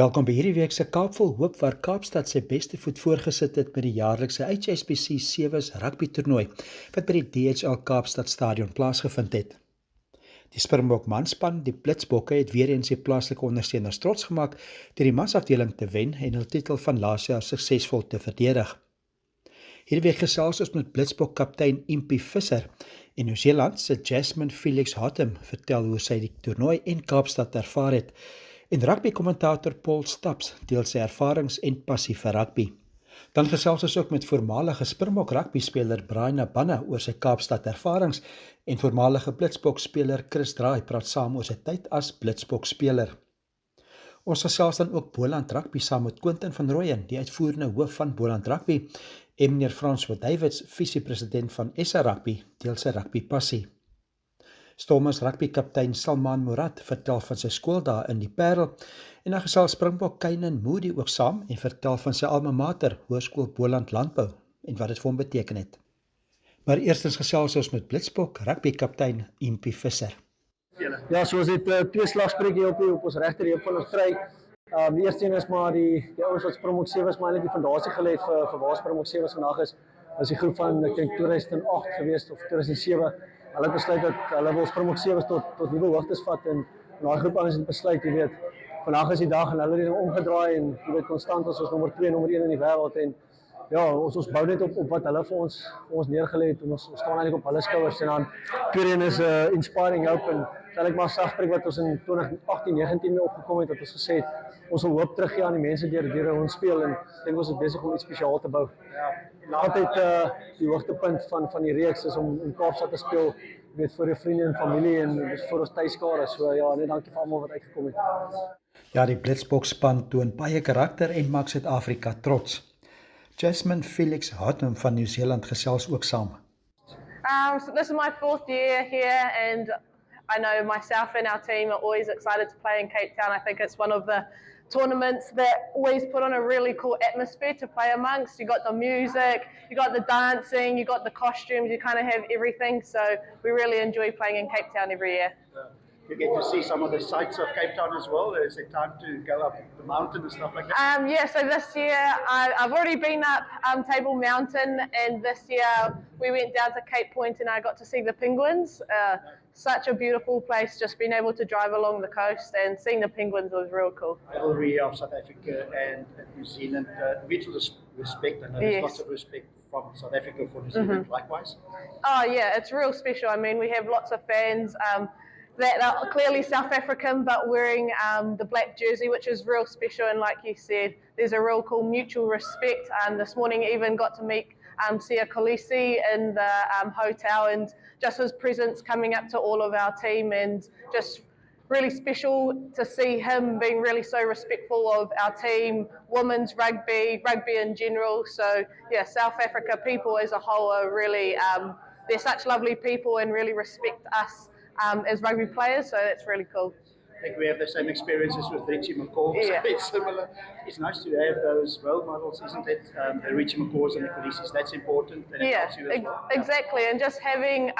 Welkom by hierdie week se Kaapvol Hoop waar Kaapstad sy beste voet voorgesit het met die jaarlikse HSBC Sevens rugby toernooi wat by die DHL Kaapstad Stadion plaasgevind het. Die Springbok manspan, die Blitsbokke, het weer eens die plaaslike ondersteuners trots gemaak deur die mansafdeling te wen en hul titel van laas jaar suksesvol te verdedig. Hierdie week gesels ons met Blitsbok kaptein Impie Visser en Nieu-Seeland se Jasmine Felix Hattem vertel hoe sy die toernooi en Kaapstad ervaar het. En rugby-kommentator Paul Staps deel sy ervarings en passie vir rugby. Dan gesels ons ook met voormalige Springbok rugby-speler Brian Abana oor sy Kaapstad ervarings en voormalige Blitsbok-speler Chris Draai praat saam oor sy tyd as Blitsbok-speler. Ons gesels dan ook Boland Rugby saam met Quentin van Rooyen, die uitvoerende hoof van Boland Rugby, en meneer François Davids, visie-president van SA Rugby, deel sy rugby-passie. Stormers rugby-kaptein Salman Murad vertel van sy skooldae in die Parel en dan gesels Springbok Kainan Moody ook saam en vertel van sy alma mater, Hoërskool Boland Landbou en wat dit vir hom beteken het. Maar eerstens gesels ons met Blitsbok rugby-kaptein Impie Visser. Ja, so is dit twee slagspreekie op ons regterheup van ons kry. Die eerste een is maar die ouens wat Springbok Sevens maar eintlik die fondasie gelê het vir waar Springbok Sevens vandag is. Was die groep van ek dink 2008 geweest of 2007. Hulle het besluit dat hulle wil Springbok Sevens tot nuwe hoogtes vat en daai groep ouens het besluit, jy weet, vandag is die dag en hulle het dit omgedraai en jy weet konstant as ons nommer 2, nommer 1 in die wêreld en ja, ons bou net op wat hulle vir ons neergelê het en ons staan eintlik op hulle skouers en dan tweede een is Inspiring Hope en sal ek maar sagspreek wat ons in 2018-19 mee opgekom het dat ons gesê het ons wil hoop teruggee aan die mense deur ons speel en ek dink ons is besig om iets spesiaal te bou. Ja, altyd die hoogtepunt van die reeks is om in Kaapstad te speel, weet vir jou vriende en familie en vir ons tuiskare. So ja, net dankie vir almal wat uitgekom het. Ja, die Blitsbok span toon baie karakter en maak Suid-Afrika trots. Jasmine Felix Hattem van Nieu-Seeland gesels ook saam. So this is my 4th year here and I know myself and our team are always excited to play in Cape Town. I think it's one of the tournaments that always put on a really cool atmosphere to play amongst. You got the music, you got the dancing, you got the costumes, you kind of have everything. So we really enjoy playing in Cape Town every year. You get to see some of the sights of Cape Town as well. Is it time to go up the mountain and stuff like that? Yeah, so this year I've already been up Table Mountain and this year we went down to Cape Point and I got to see the penguins. Such a beautiful place, just being able to drive along the coast and seeing the penguins was real cool. Rivalry of South Africa and New Zealand, mutual respect, and there's lots of respect from South Africa for New Zealand likewise. Oh yeah, it's real special. I mean, we have lots of fans that are clearly South African but wearing the black jersey, which is real special, and like you said, there's a real cool mutual respect. This morning even got to meet Sia Kolisi in the hotel and just his presence coming up to all of our team and just really special to see him being really so respectful of our team, women's rugby in general. So yeah, South Africa people as a whole are really, they're such lovely people and really respect us as rugby players, so that's really cool. I think we have the same experiences with Richie McCaw. Yeah. It's similar. It's nice to have those role models, isn't it? The Richie McCaws and the Polices, that's important. And it helps you as well. Exactly. And just having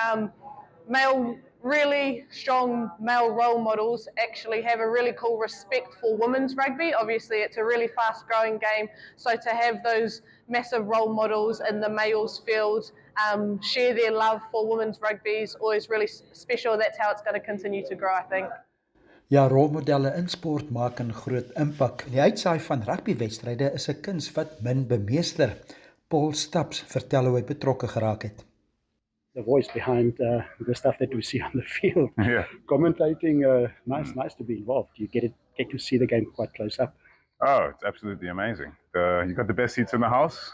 really strong male role models actually have a really cool respect for women's rugby. Obviously, it's a really fast-growing game, so to have those massive role models in the males field share their love for women's rugby is always really special. That's how it's going to continue to grow, I think. Ja, rolmodelle in sport maak 'n groot impak. Die uitsaai van rugbywedstryde is 'n kuns wat min bemeester. Paul Staps vertel hoe hy betrokke geraak het. The voice behind the stuff that we see on the field. Yeah. Commentating, nice to be involved. You get to see the game quite close up. Oh, it's absolutely amazing. You got the best seats in the house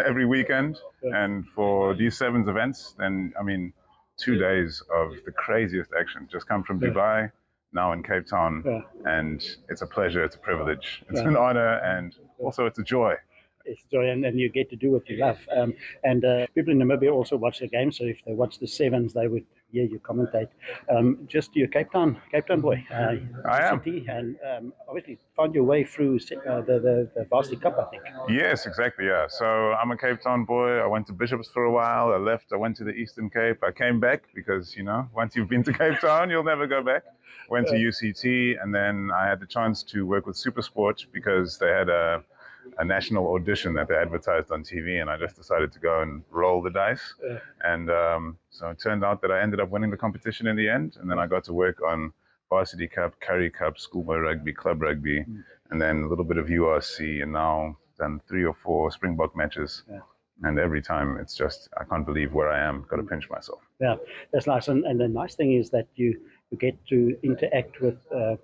every weekend, and for these Sevens events, then I mean, 2 days of the craziest action. Just come from Dubai, now in Cape Town, and it's a pleasure, it's a privilege, it's an honor, and also it's a joy. It's joy, and you get to do what you love. And people in Namibia also watch the game, so if they watch the Sevens, they would hear you commentate. Just you're Cape Town boy. I am. And obviously found your way through the Varsity Cup, I think. Yes, exactly, yeah. So I'm a Cape Town boy. I went to Bishops for a while. I left. I went to the Eastern Cape. I came back because, once you've been to Cape Town, you'll never go back. Went to UCT, and then I had the chance to work with SuperSport because they had a national audition that they advertised on TV, and I just decided to go and roll the dice. And so it turned out that I ended up winning the competition in the end, and then I got to work on Varsity Cup, Currie Cup, Schoolboy Rugby, Club Rugby, and then a little bit of URC, and now done 3 or 4 Springbok matches. And every time it's just, I can't believe where I am. Got to pinch myself. Yeah, that's nice. And the nice thing is that you get to interact with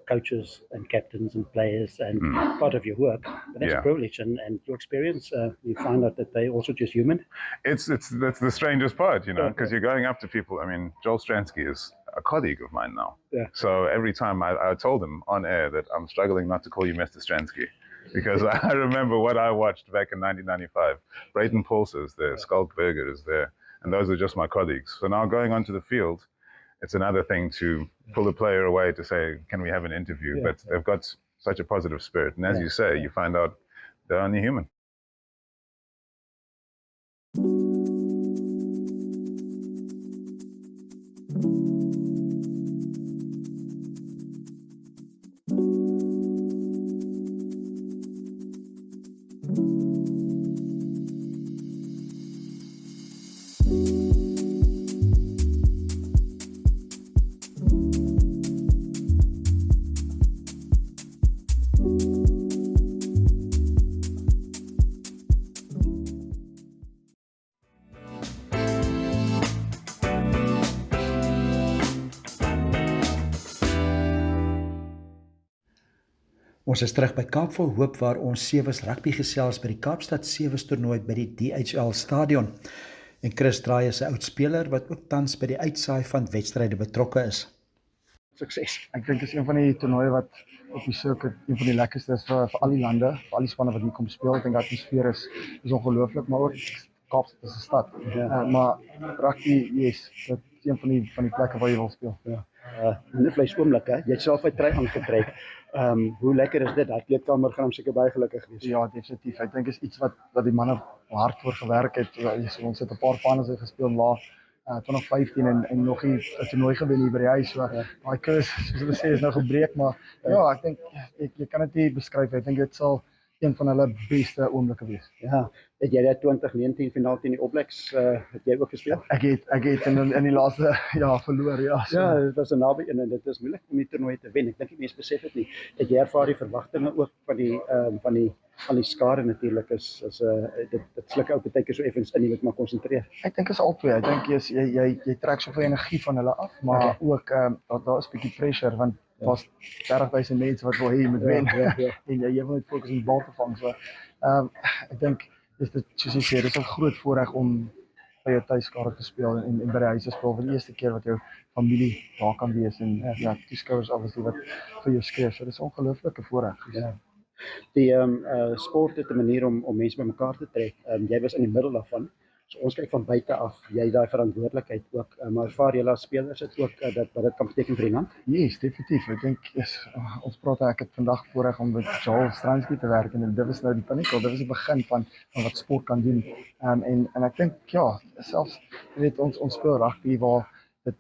coaches and captains and players and part of your work. But that's a privilege. And your experience, you find out that they're also just human. That's the strangest part, because you're going up to people. I mean, Joel Stransky is a colleague of mine now. Yeah. So every time I told him on air that I'm struggling not to call you Mr. Stransky. Because I remember what I watched back in 1995. Brayton Paulse is there, Skulk Berger is there, and those are just my colleagues. So now going onto the field, it's another thing to pull a player away to say, can we have an interview? But they've got such a positive spirit. And as you say, you find out they're only human. Ons is terug by Kaap Vol Hoop waar ons Sewes rugby gesels by die Kaapstad Sewes toernooi by die DHL stadion. En Chris Draai is 'n oud speler wat ook tans by die uitsaai van wedstryde betrokke is. Sukses. Ek dink dit is een van die toernooie wat op die circuit een van die lekkerste is vir al die lande, vir al die spanne wat hier kom speel. Ek dink die atmosfeer is ongelooflik, maar ook Kaapstad is 'n stad. Maar rugby, yes, dit is een van die plekke waar jy wil speel. Net vleis oomblik, hè? Jy het self 'n try aangetrek. Hoe lekker is dit? Dat kleedkamer gaan hom seker baie gelukkig wees. Ja, definitief. Ek dink is iets wat die manne hard voor gewerk het. Ons het 'n paar finals gespeel laat 2015 en nog 'n toernooi gewen hier by die huis. So daai curse, soos hulle sê, is nou gebreek, maar ja, ek dink jy kan dit nie beskryf. Ek dink dit sal een van hulle beste oomblikke wees. Ja, het jy dat 2019 finaal teen die All Blacks het jy ook gespeel? Ek het in die laaste verloor, ja. So. Ja, dit was 'n naby een en dit is moeilik om die toernooi te wen. Ek dink die mense besef dit nie. Het jy ervaar die verwagtinge ook van die skare natuurlik is dit sluk ou baie keer so effens in, jy moet maar konsentreer. Ek dink is albei. Ek dink jy trek soveel energie van hulle af, maar ook daar is 'n bietjie pressure want was 30,000 mense wat wil hê jy moet wen. En jy wil net fokus op die bal te vang. So ek dink dis dit soos jy sê, dis 'n groot voorreg om by jou tuiskare te speel en by die huis te speel vir die eerste keer wat jou familie daar kan wees en toeskouers obviously wat vir jou skree. So dis 'n ongelooflike voorreg. Ja. Die sport het 'n manier om mense bymekaar te trek. Jy was in die middel daarvan. So ons kyk van buite af, jy daai verantwoordelikheid ook, maar ervaar julle as spelers dit ook dat dit kan beteken vir die land? Yes, definitief. Ek dink ons praat ek het vandag voorreg om met Joel Stransky te werk en dit was nou die pinnacle, dit was die begin van wat sport kan doen. En ek dink selfs jy weet ons speel rugby waar dit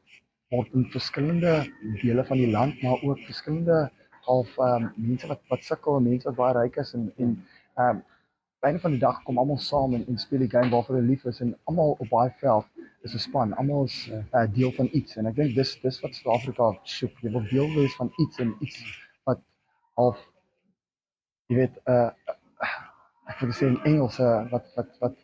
word in verskillende dele van die land, maar ook verskillende mense wat sukkel, mense wat baie ryk is en einde van die dag kom almal saam en speel die game waarvoor hulle lief is en almal op baie veld is 'n span, almal is deel van iets en ek dink dis wat Suid-Afrika soek. Jy wil deel wees van iets en iets wat half jy weet ek wil sê in Engels wat 'n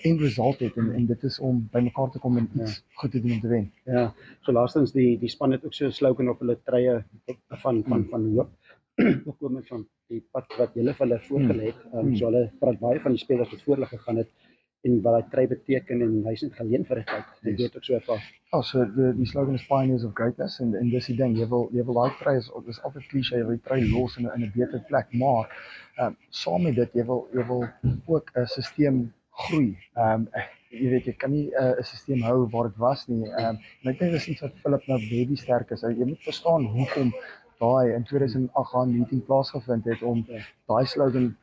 end result het en dit is om by mekaar te kom en iets goed te doen om te wen. Ja, so laastens die span het ook so 'n slogan op hulle treye van hoop. Ook komend van die pad wat julle vir hulle voorgelê het. So hulle praat baie van die spelers wat voor hulle gegaan het en wat daai trey beteken en hy is net geleen vir 'n tyd. Ek weet ook so ervaar. Ja, so die slogan is Pioneers of Greatness en dis die ding, jy wil daai trey is altyd klise, jy wil die trey los in 'n beter plek, maar saam met dit jy wil ook 'n stelsel groei. jy weet, jy kan nie 'n stelsel hou waar dit was nie. En ek dink dis iets wat Philip nou baie sterk is. Jy moet verstaan hoekom daai in 2008 gaan meeting plaasgevind het om daai slogan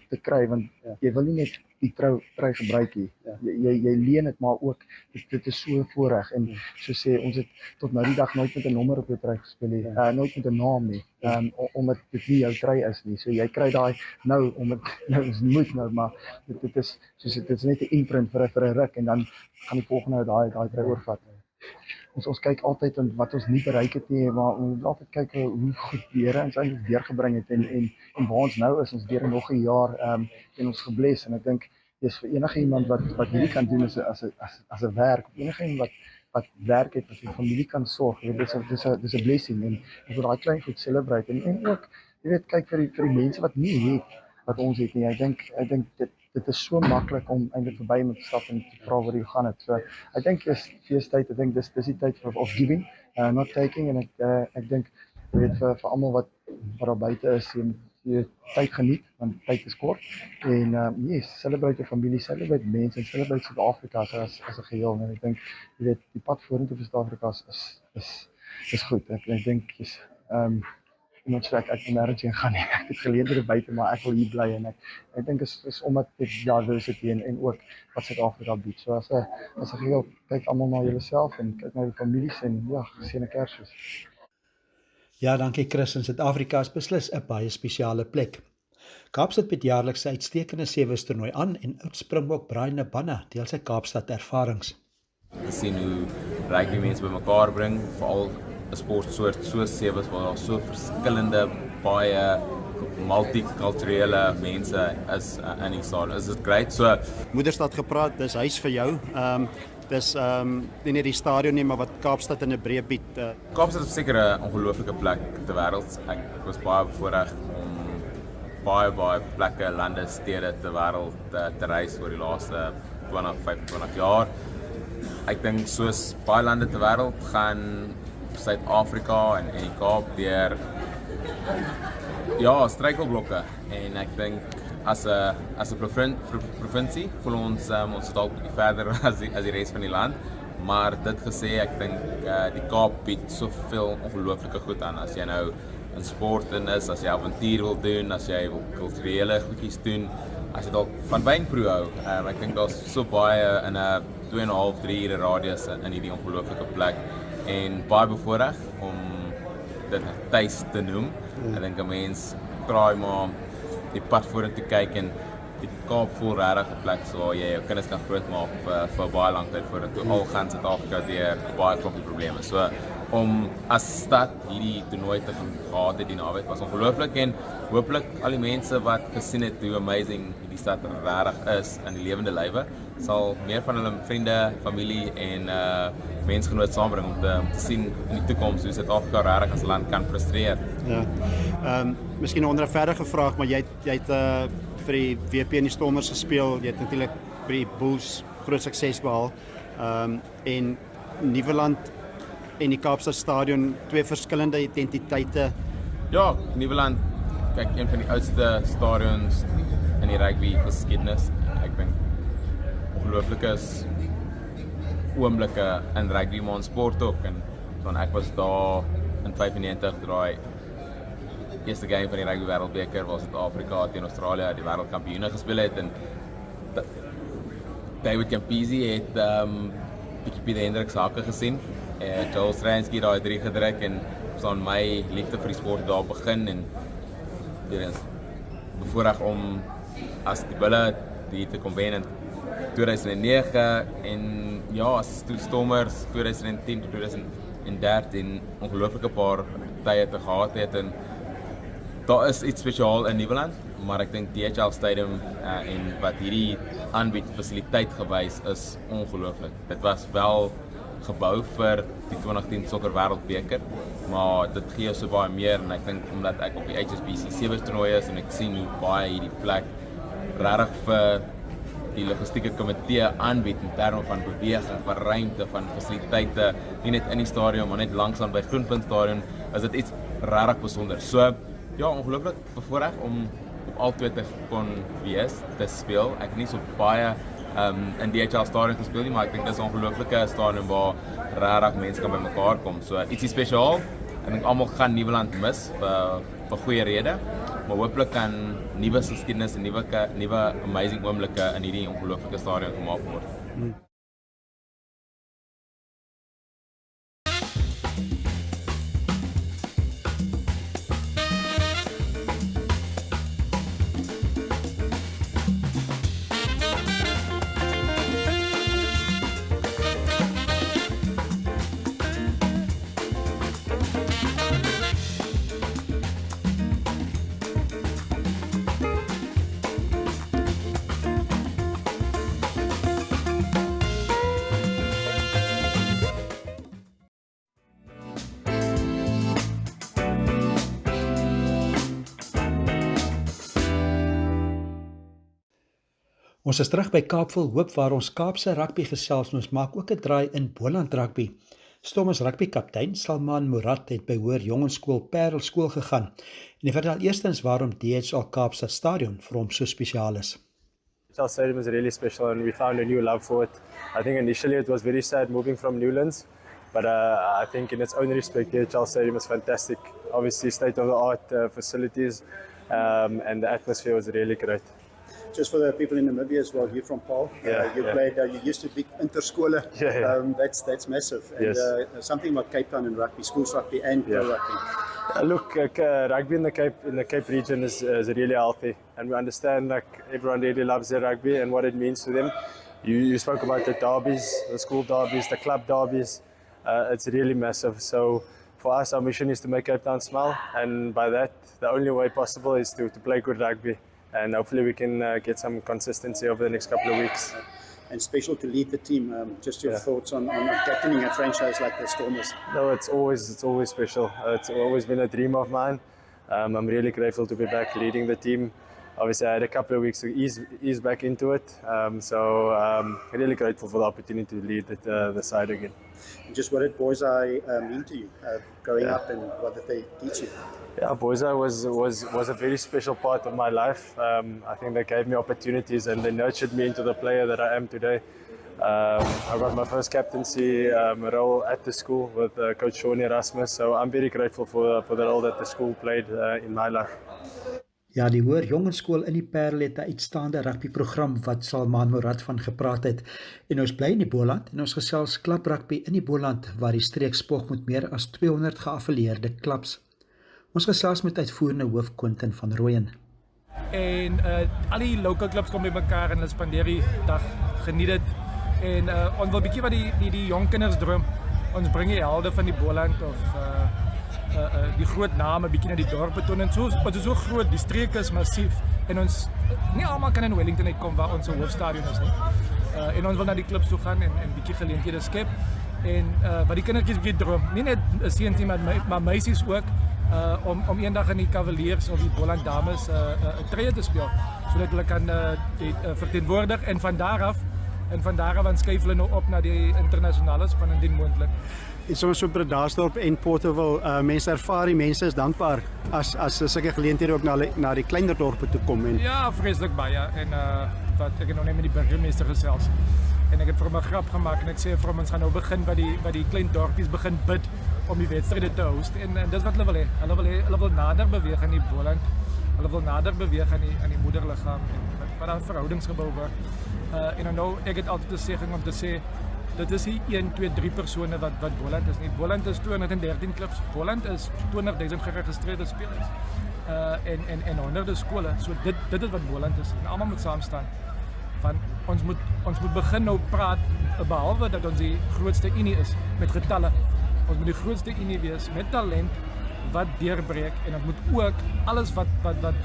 te kry, want jy wil nie net die trou gebruik nie. Jy leen dit, maar ook dit is so voorreg en so sê ons het tot nou die dag nooit met 'n nommer op jou trui gespeel nie, nooit met 'n naam nie, omdat dit nie jou trui is nie. So jy kry daai nou omdat nou is moet nou, maar dit is soos dit is net 'n imprint vir 'n ruk en dan gaan die volgende daai trui oorvat. Ons kyk altyd aan wat ons nie bereik het nie, maar ons moet altyd kyk hoe goed die Here ons eintlik deurgebring het en waar ons nou is, ons deur nog 'n jaar en ons gebless en ek dink dis vir enige iemand wat hierdie kan doen as 'n werk, of enige iemand wat werk het, wat sy familie kan sorg, jy weet dis 'n blessing en ons moet daai klein goed celebrate en ook jy weet kyk vir die mense wat nie het wat ons het nie. Ek dink dit is so maklik om eintlik verby met te stap en te vra waar jy gaan het. So ek dink is feestyd, ek dink dis die tyd of giving, not taking en ek dink jy weet vir almal wat daar buite is, jy tyd geniet want tyd is kort en yes, celebrate jou familie, celebrate mense en celebrate Suid-Afrika as 'n geheel en ek dink jy weet die pad vorentoe vir Suid-Afrika is goed. Ek dink is iemand sê ek moet nêrens heen gaan nie. Ek het geleenthede buite, maar ek wil hier bly en ek dink is omdat dit diversity en ook wat Suid-Afrika bied. So as 'n geheel kyk almal na julleself en kyk na die families en ja, geseënde Kersfees. Ja, dankie Chris. In Suid-Afrika is beslis 'n baie spesiale plek. Kaapstad bied jaarliks sy uitstekende sewees toernooi aan en oud Springbok Brian Nabana deel sy Kaapstad ervarings. Sien hoe rugby mense bymekaar bring, veral 'n sportsoort soos sewees waar daar so verskillende baie multikulturele mense is in die stadion. Is dit great? So Moederstad gepraat, dis huis vir jou. Dis nie net die stadion nie, maar wat Kaapstad in 'n breë bied. Kaapstad is seker 'n ongelooflike plek ter wêreld. Ek was baie bevoorreg om baie plekke, lande, stede ter wêreld te reis oor die laaste 20-25 jaar. Ek dink soos baie lande ter wêreld gaan Suid-Afrika en die Kaap deur struikelblokke en ek dink as 'n provinsie voel ons dalk 'n bietjie verder as die res van die land, maar dit gesê ek dink die Kaap bied soveel ongelooflike goed aan as jy nou in sport is, as jy avontuur wil doen, as jy wil kulturele goedjies doen, as jy dalk van wynproe hou. Ek dink daar's so baie in 'n 2,5-3 ure radius in hierdie ongelooflike plek en baie bevoorreg om dit tuis te noem. Ek dink 'n mens probeer maar die pad vorentoe kyk en die Kaap voel regtig 'n plek waar jy jou kinders kan grootmaak vir baie lank tyd vorentoe. Al gaan Suid-Afrika deur baie klompie probleme. So om as stad hierdie toernooi te gehad het die naweek was ongelooflik en hooplik al die mense wat gesien het hoe amazing hierdie stad regtig is in die lewende lywe sal meer van hulle vriende, familie en mensgenoot saambring om te sien in die toekoms hoe Suid-Afrika regtig as land kan presteer. Ja. Miskien onder 'n verdere vraag, maar jy het vir die WP en die Stormers gespeel. Jy het natuurlik vir die Bulls groot sukses behaal. En Nieuweland en die Kaapstad Stadion, twee verskillende identiteite. Ja, Nieuweland, kyk, een van die oudste stadions in die rugby geskiedenis. Ek dink ongelooflike oomblikke in rugby, maar in sport ook. En van ek was daar in 95 draai eerste game van die rugby wêreldbeker waar Suid-Afrika teen Australië die wêreldkampioene gespeel het en David Campisi het bietjie Pieter Hendricks hakke gesien. Joel Stransky daai 3 gedruk en staan my liefde vir die sport daar begin en dit is bevoorreg om as die Bulle hier te kom wen in 2009 en ja, as Stormers 2010 tot 2013 ongelooflike paar tye te gehad het en daar is iets spesiaal in Nieuweland, maar ek dink DHL Stadium en wat hierdie aanbied fasiliteit gewys is ongelooflik. Dit was wel gebou vir die 2010 sokker wêreldbeker, maar dit gee jou so baie meer en ek dink omdat ek op die HSBC sewees toernooi is en ek sien hoe baie hierdie plek regtig vir die logistieke komitee aanbied in terme van beweging, van ruimte, van fasiliteite, nie net in die stadion, maar net langsaan by Groenpunt Stadion, is dit iets regtig besonder. So ja, ongelooflik bevoorreg om op al twee te kon wees, te speel. Ek het nie so baie in DHL stadion te speel nie, maar ek dink dit is 'n ongelooflike stadion waar regtig mense kan bymekaar kom. So ietsie spesiaal. Ek dink almal gaan Nieuweland mis vir goeie rede, maar hooplik kan nuwe geskiedenis en nuwe amazing oomblikke in hierdie ongelooflike stadion gemaak word. Ons is terug by Kaapville Hoop waar ons Kaapse rugby gesels en ons maak ook 'n draai in Boland rugby. Stormers rugby kaptein Salman Murad het by Hoër Jongensskool Parel skool gegaan en hy vertel eerstens waarom DHL Kaapstad Stadion vir hom so spesiaal is. DHL Stadium is really special and we found a new love for it. I think initially it was very sad moving from Newlands, but I think in its own respect DHL Stadium is fantastic. Obviously state-of-the-art facilities and the atmosphere was really great. Just for the people in Namibia as well, you're from Paul. Yeah, you played. You used to be interskole. That's massive. And Yes. something about Cape Town and rugby, schools rugby and pro rugby. Look, rugby in the Cape region is really healthy, and we understand like everyone really loves their rugby and what it means to them. You spoke about the derbies, the school derbies, the club derbies. It's really massive. So for us, our mission is to make Cape Town smile, and by that, the only way possible is to play good rugby. And hopefully we can get some consistency over the next couple of weeks. And special to lead the team. Just your thoughts on captaining a franchise like the Stormers. No, it's always special. It's always been a dream of mine. I'm really grateful to be back leading the team. Obviously, I had a couple of weeks to ease back into it. Really grateful for the opportunity to lead the side again. And just what did Boys Eye mean to you growing up, and what did they teach you? Yeah, Boys Eye was a very special part of my life. I think they gave me opportunities and they nurtured me into the player that I am today. I got my first captaincy role at the school with Coach Shaun Erasmus, so I'm very grateful for the role that the school played in my life. Ja, die Hoër Jongensskool in die Parel het 'n uitstaande rugbyprogram wat Salman Murad van gepraat het. En ons bly in die Boland en ons gesels klub rugby in die Boland waar die streek spog met meer as 200 geaffilieerde klubs. Ons gesels met uitvoerende hoof Quentin van Rooyen. En al die local clubs kom bymekaar en hulle spandeer die dag, geniet dit. En ons wil 'n bietjie wat die jong kinders droom. Ons bring die helde van die Boland of die groot name bietjie na die dorpe toe en so wat is so groot, die streek is massief en ons nie almal kan in Wellington uitkom waar ons hoofstadion is nie. En ons wil na die klubs toe gaan en bietjie geleenthede skep en wat die kindertjies bietjie droom, nie net 'n seentjie maar meisies ook om eendag in die Cavaliers of die Boland dames 'n tree te speel sodat hulle kan verteenwoordig en van daar af dan skuif hulle nou op na die internasionale span indien moontlik. En soms so Bredasdorp en Porterville, mense ervaar die mense is dankbaar as sulke geleenthede ook na die kleiner dorpe toe kom en ja, vreeslik baie en wat ek het nog net met die burgemeester gesels en ek het vir hom 'n grap gemaak en ek sê vir hom ons gaan nou begin by die klein dorpies begin bid om die wedstryde te host en dis wat hulle wil hê. Hulle wil nader beweeg aan die Boland. Hulle wil nader beweeg aan die moederliggaam en wat dan verhoudings gebou word. En nou ek het altyd 'n segging om te sê dit is nie 1, 2, 3 persone wat Boland is nie. Boland is 213 klubs. Boland is 20,000 geregistreerde spelers. En honderde skole. So dit is wat Boland is. En almal moet saam staan. Van ons moet begin nou praat behalwe dat ons die grootste unie is met getalle. Ons moet die grootste unie wees met talent wat deurbreek en ons moet ook alles wat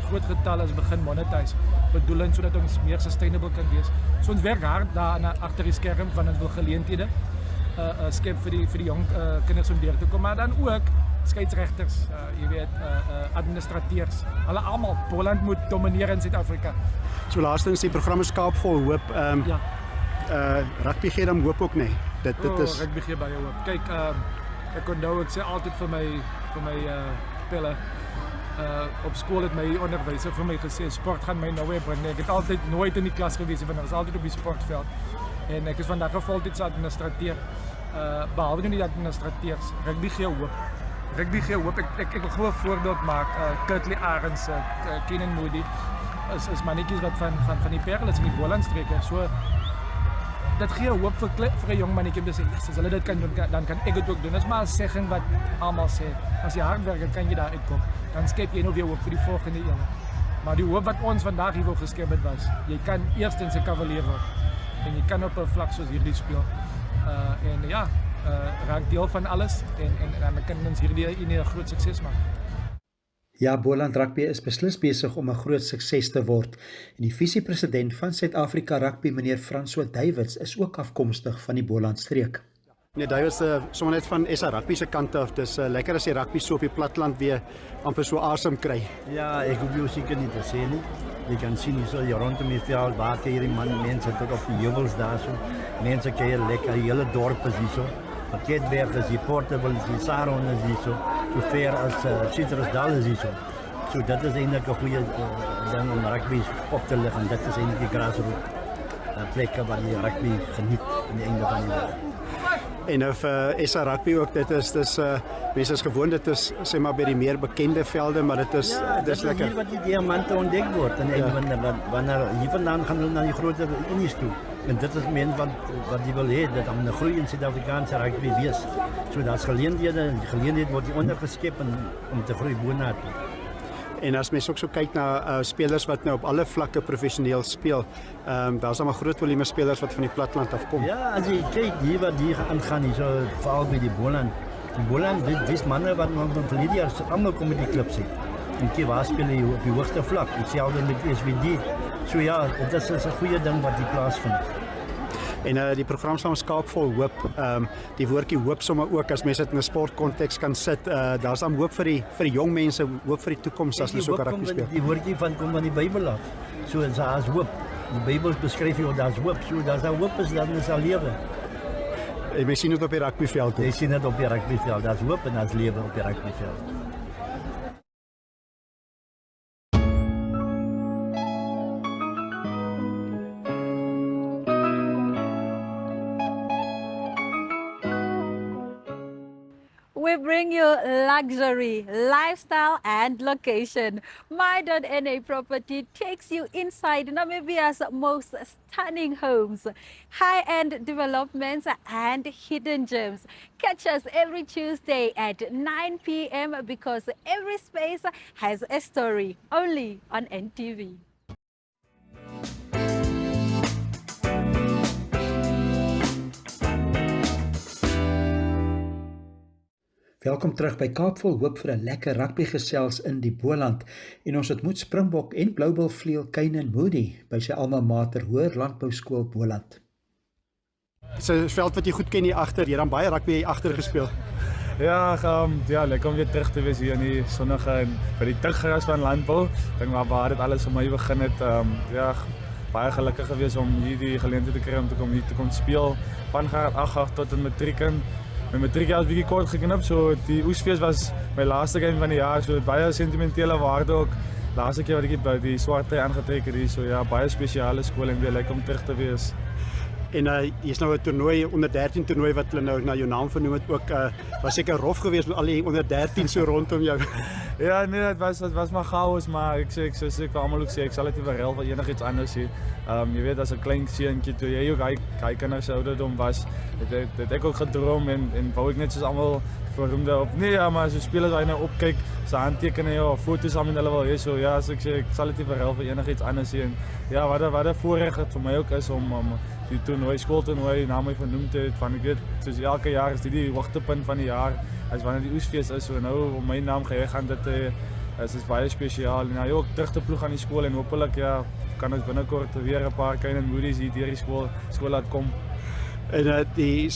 groot getalle is begin monetize. Bedoelend sodat ons meer sustainable kan wees. So ons werk hard daar agter die skerm van ons wil geleenthede skep vir die jong kinders om deur te kom, maar dan ook skeieregters, jy weet, administrateurs. Hulle almal Boland moet domineer in Suid-Afrika. so laastens die program is Kaapville Hoop. Ja. Rugby gee dan hoop ook nie. Dit is rugby gee baie hoop. Kyk, ek onthou ek sê altyd vir my pelle Op school het my onderwyser vir my gesê, sport gaan my nou weer bring. Ek het altyd nooit in die klas gewees, want ek was altyd op die sportveld. En ek is vandag 'n voltydse administrateur. Behalwe nie die administrateurs, rugby gee hoop. Rugby gee hoop. Ek wil gewoon 'n voorbeeld maak. Kurtley Arends, Kenan Moody, is mannetjies wat van die Parel is in die Bolandstreke. So, dat gee hoop vir 'n jong mannetjie om te sê, yes, as hulle dit kan doen, dan kan ek dit ook doen. Dat is maar 'n zegging wat almal sê. As jy hard werk, dan kan jy daar uitkom. Dan skep jy nog weer hoop vir die volgende ene. Maar die hoop wat ons vandag hier wil geskep het was, jy kan eerstens 'n cavalier word. En jy kan op 'n vlak soos hierdie speel. En ja, raak deel van alles en dan kan ons hierdie ene 'n groot sukses maak. Ja, Boland Rugby is beslis besig om 'n groot sukses te word. En die visiepresident van Suid-Afrika Rugby, meneer François Davids, is ook afkomstig van die Boland streek. Nee, Davids sommer net van SA Rugby se kant af. Dis lekker as die rugby so op die platteland weer amper so asem kry. Ja, ek hoef jou seker nie te sê nie. Jy kan sien hier so rondom die veld, waar hierdie mense tot op die heuvels daar so. Mense kuier lekker, die hele dorp is hier so. Pakketberg is hier, Portable is hier, Saron is hier so. So ver as Citrusdal is hier so. So dit is eintlik 'n goeie ding om rugby op te lig en dit is eintlik die grassroots plekke waar die rugby geniet aan die einde van die dag. En nou vir SA Rugby ook, dit is mense is gewoon, dit is sê maar by die meer bekende velde, maar dit is dis lekker. Hier wat die diamante ontdek word en wanneer hier vandaan gaan hulle na die groter unies toe. En dit is men wat die wil hê, dat om 'n groei in Suid-Afrikaanse rugby wees. So daar's geleenthede word hier ondergeskep om te groei boontoe. En as mens ook so kyk na spelers wat nou op alle vlakke professioneel speel, daar's dan 'n groot volume spelers wat van die platteland afkom. Ja, as jy kyk hier wat hier aangaan hier so veral by die Boland. Die Boland, dis manne wat van verlede jaar almal kom met die klubs het. En kyk waar speel jy op die hoogste vlak, dieselfde met SVD. So ja, dit is 'n goeie ding wat hier plaasvind. En die program se naam is Kaap vol hoop. Die woordjie hoop sommer ook as mense dit in 'n sportkonteks kan sit. Daar's dan hoop vir die jong mense, hoop vir die toekoms as hulle so kan rugby speel. Die woordjie kom van die Bybel af. So daar's hoop. Die Bybel beskryf jou daar's hoop. So daar's hoop is dan is daar lewe. En mens sien dit op die rugbyveld. Jy sien dit op die rugbyveld. Daar's hoop en daar's lewe op die rugbyveld. We bring you luxury, lifestyle and location. My.NA Property takes you inside Namibia's most stunning homes, high-end developments and hidden gems. Catch us every Tuesday at 9 p.m. because every space has a story, only on NTV. Welkom terug by Kaap vol hoop vir 'n lekker rugby gesels in die Boland en ons ontmoet Springbok en Bloubil vleuel Kenan Moody by sy alma mater Hoër Landbouskool Boland. Dis 'n veld wat jy goed ken hier agter, jy het dan baie rugby hier agter gespeel. Ja, lekker om weer terug te wees hier in die sonnige en by die tuggras van landbou. Dink maar waar dit alles vir my begin het. Baie gelukkig gewees om hier die geleentheid te kry om te kom speel van graad 8 tot in matriek. My matriek was 'n bietjie kort geknip, so die oesfees was my laaste game van die jaar, so baie sentimentele waarde ook. Laaste keer wat ek by die swart trui aangetrek het hier, so ja, baie spesiale skool en weer lekker om terug te wees. En hier's nou 'n toernooi, onder 13 toernooi wat hulle nou na jou naam vernoem het ook. Was seker rof geweest met al die onder 13 so rondom jou. Ja, nee, dit was maar chaos, maar ek sê almal ook sê ek sal dit nie verruil vir enigiets anders hier. Jy weet as 'n klein seentjie toe jy ook hy kinders se ouderdom was, het ek ook gedroom en wou ek net soos almal verroemde op. Nee, ja, maar so spelers waar jy nou opkyk, se handtekeninge of foto's aan hulle wil hê, so ja, as ek sê ek sal dit nie verruil vir enigiets anders hier. En ja, wat 'n voorreg het vir my ook is om die toernooi, skooltoernooi na my vernoem te het, van ek weet, soos elke jaar is dit die hoogtepunt van die jaar, as wanneer die oesfees is, so nou om my naam geheg gaan dit is baie spesiaal, en ja, ook terug te ploeg aan die skool, en hopelik ja, kan ons binnekort weer 'n paar Kenan Moody's hier deur die skool laat kom. En die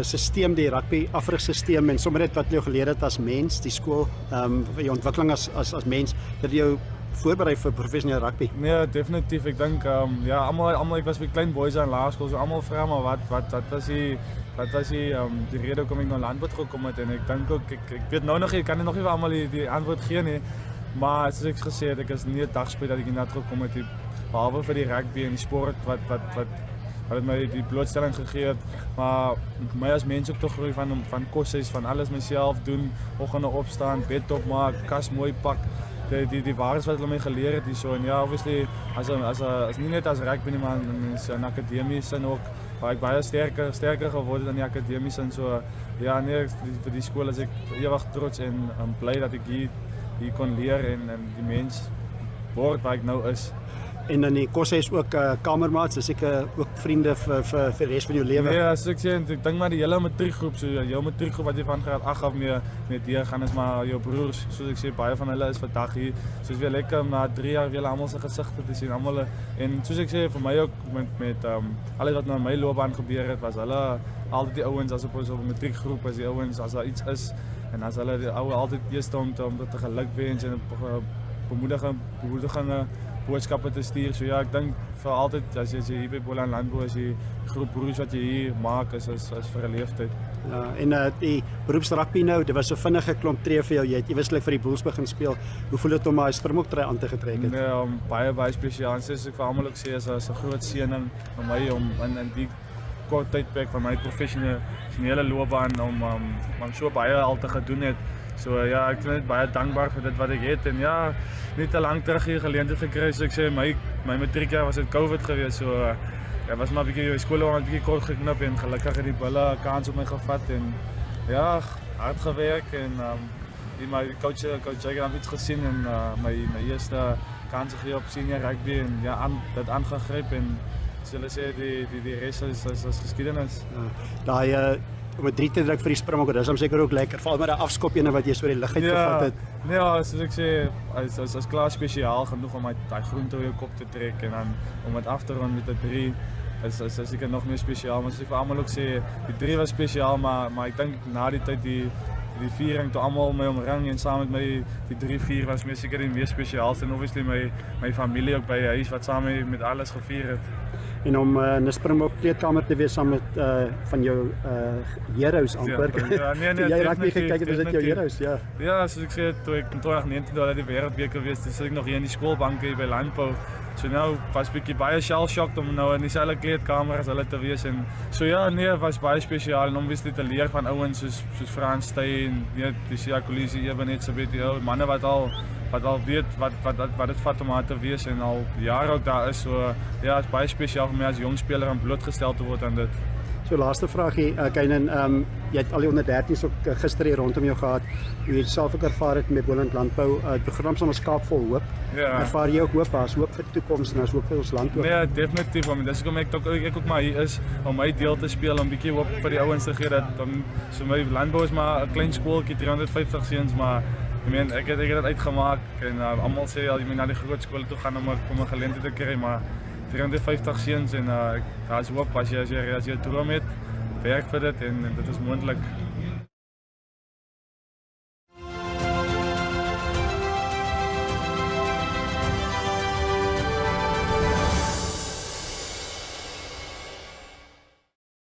systeem, die rugby afrigsysteem en sommer net wat jy geleer het as mens, die skool, vir jou ontwikkeling as mens, dit jou voorberei vir professionele rugby? Nee, definitief. Ek dink ja, almal ek was vir klein boys aan laerskool, so almal vra maar wat was die rede hoekom ek na Landbou gekom het, en ek dink ook ek weet nou nog ek kan nog nie vir almal die antwoord gee nie, Maar soos ek gesê het, ek is nie 'n dagspeler dat ek hiernatoe gekom het nie, behalwe vir die rugby en die sport wat het my die blootstelling gegee het, maar my as mens ook toch groei van kosses, van alles myself doen, oggende opstaan, bed opmaak, kas mooi pak, die waardes wat hulle my geleer het hierso, en ja, obviously, as nie net as rugby nie, maar in akademie sin ook, waar ek baie sterker geword het in die akademie sin, so, ja, nee, vir die skool is ek ewig trots en bly dat ek hier kon leer en die mens word waar ek nou is. En dan die kosse is ook kamermaats, is seker ook vriende vir die res van jou lewe. Nee, as ek sê, ek dink maar die hele matriekgroep, so jou matriekgroep wat jy van graad 8 af mee deurgaan is maar jou broers, soos ek sê, baie van hulle is vandag hier, soos weer lekker om na 3 jaar weer almal se gesigte te sien, almal, en soos ek sê, vir my ook met alles wat nou in my loopbaan gebeur het, was hulle altyd die ouens, as op die matriekgroep, as die ouens, as daar iets is, en as hulle die ouwe altyd eerst om te gelukwens en bemoedigende boodskappe te stuur, so ja, ek dink vir altyd, as jy hier by Boland Landbou, as jy groep broers wat jy hier maak, is vir 'n leeftyd. Ja, en die beroepsrugby nou, dit was so vinnige klomp tree vir jou, jy het eweslik vir die Bulls begin speel, hoe voel dit om my Springbok trui aan te getrek het? Nee, baie spesiaal, soos ek vir almal ook sê, is 'n groot seëning vir my om in die kort tydperk van my professionele loopbaan om so baie al te gedoen het. So ja, ek is net baie dankbaar vir dit wat ek het en ja, nie te lank terug hier geleentheid gekry, so ek sê my matriekjaar was dit COVID geweest, so ja, was maar 'n bietjie skoolloopbaan 'n bietjie kort geknip en gelukkig het die bulle 'n kans op my gevat en ja, hard gewerk en my coach Jagan het iets gesien en my eerste kans gegee op senior rugby en ja, dit aangegryp en so hulle sê die res is geskiedenis. Daai om 'n 3 te druk vir die Springbok, dis hom seker ook lekker, veral met daai afskop ene wat jy so die lug uitgevat het. Nee, soos ek sê, as klaar spesiaal genoeg om daai groente oor jou kop te trek en dan om dit af te rond met 'n 3 is seker nog meer spesiaal, maar soos ek vir almal ook sê, die 3 was spesiaal, maar ek dink na die tyd die viering toe almal my omring en saam met my die 3-4 was my seker die mees spesiaalste en obviously my familie ook by die huis wat saam met alles gevier het. En om in 'n Springbok kleedkamer te wees saam met van jou heroes amper. Ja, nee, jy rugby gekyk het, was dit jou heroes, ja. Ja, soos ek sê, toe ek in 2019 daar die wêreldbeker gewees, toe sit ek nog hier in die skoolbanke hier by Landbou. So nou was bietjie baie shell shocked om nou in dieselfde kleedkamer as hulle te wees en so ja, nee, was baie spesiaal en om weer te leer van ouens soos Frans Steyn, weet die Siya Kolisi, Ebenet Sabeti, manne wat al weet wat dit vat om daar te wees en al jare ook daar is, so ja, is baie spesiaal vir my as jong speler om blootgestel te word aan dit. So laaste vraagie, Kainan, jy het al die onder 13s ook gister hier rondom jou gehad, hoe jy self ook ervaar het met Boland Landbou, program soms Kaap vol hoop. Ja. Ervaar jy ook hoop, as hoop vir die toekoms en as hoop vir ons land ook? Nee, definitief, dis hoekom ek ook maar hier is om my deel te speel, om bietjie hoop vir die ouens te gee dat so my Landbou is maar 'n klein skooltjie, 350 seuns, maar ek het dit uitgemaak en almal sê jy moet na die groot skole toe gaan om 'n geleentheid te kry, maar 350 seuns en daar is hoop as jy 'n droom het, werk vir dit en dit is moontlik.